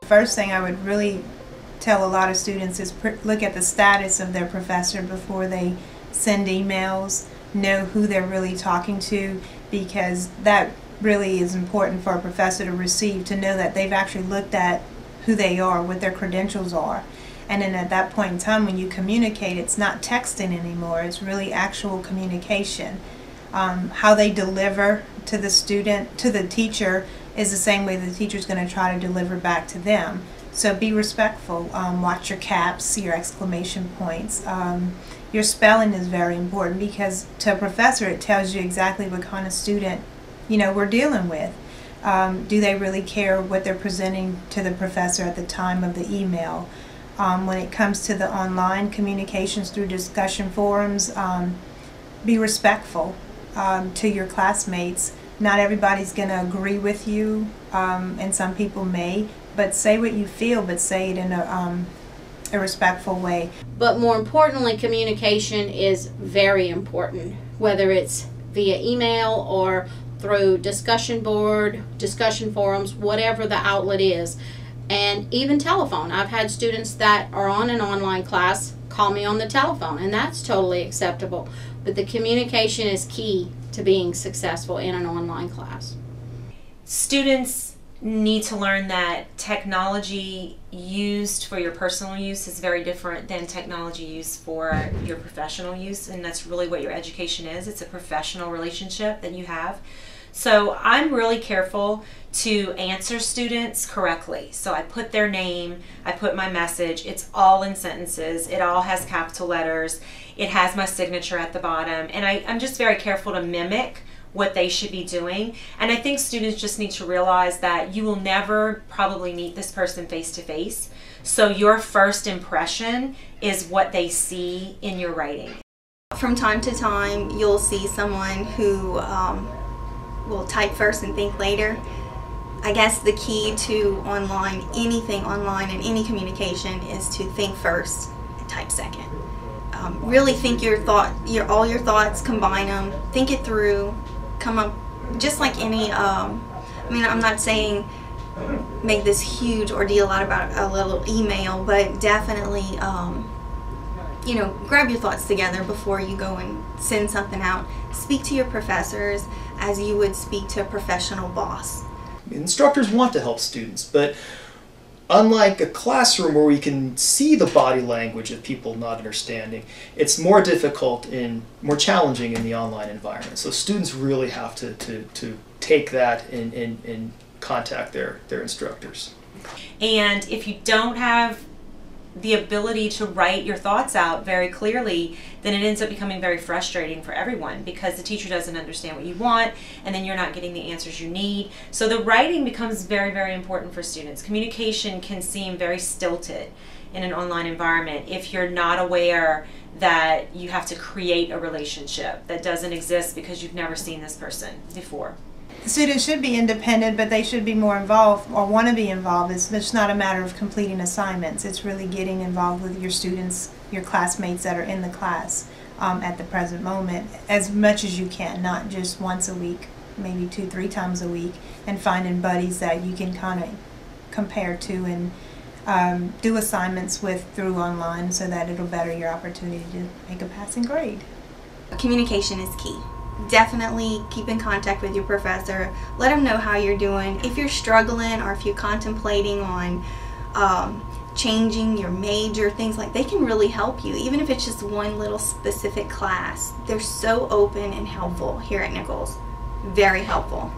First thing I would really tell a lot of students is look at the status of their professor before they send emails. Know who they're really talking to, because that really is important for a professor to receive, to know that they've actually looked at who they are, what their credentials are. And then at that point in time when you communicate, it's not texting anymore, it's really actual communication. How they deliver to the student, to the teacher, is the same way the teacher's going to try to deliver back to them. So be respectful, watch your caps, your exclamation points. Your spelling is very important, because to a professor it tells you exactly what kind of student we're dealing with. Do they really care what they're presenting to the professor at the time of the email? When it comes to the online communications through discussion forums, be respectful to your classmates. Not everybody's going to agree with you, and some people may, but say what you feel, but say it in a respectful way. But more importantly, communication is very important, whether it's via email or through discussion board, discussion forums, whatever the outlet is, and even telephone. I've had students that are on an online class call me on the telephone, and that's totally acceptable. But the communication is key to being successful in an online class. Students need to learn that technology used for your personal use is very different than technology used for your professional use, and that's really what your education is. It's a professional relationship that you have. So I'm really careful to answer students correctly. So I put their name, I put my message, it's all in sentences, it all has capital letters, it has my signature at the bottom, and I'm just very careful to mimic what they should be doing. And I think students just need to realize that you will never probably meet this person face to face. So your first impression is what they see in your writing. From time to time, you'll see someone who will type first and think later. I guess the key to anything online and any communication is to think first and type second. Really think all your thoughts, combine them, think it through, come up, just like any, I mean, I'm not saying make this huge ordeal out about a little email, but definitely, grab your thoughts together before you go and send something out. Speak to your professors as you would speak to a professional boss. Instructors want to help students, but unlike a classroom where we can see the body language of people not understanding, it's more difficult and more challenging in the online environment. So students really have to take that and contact their instructors. And if you don't have the ability to write your thoughts out very clearly, then it ends up becoming very frustrating for everyone, because the teacher doesn't understand what you want, and then you're not getting the answers you need. So the writing becomes very, very important for students. Communication can seem very stilted in an online environment if you're not aware that you have to create a relationship that doesn't exist because you've never seen this person before. Students should be independent, but they should be more involved or want to be involved. It's just not a matter of completing assignments. It's really getting involved with your students, your classmates that are in the class at the present moment, as much as you can, not just once a week, maybe 2-3 times a week, and finding buddies that you can kind of compare to and do assignments with through online, so that it'll better your opportunity to make a passing grade. Communication is key. Definitely keep in contact with your professor. Let them know how you're doing. If you're struggling, or if you're contemplating on changing your major, things like, they can really help you, even if it's just one little specific class. They're so open and helpful here at Nicholls. Very helpful.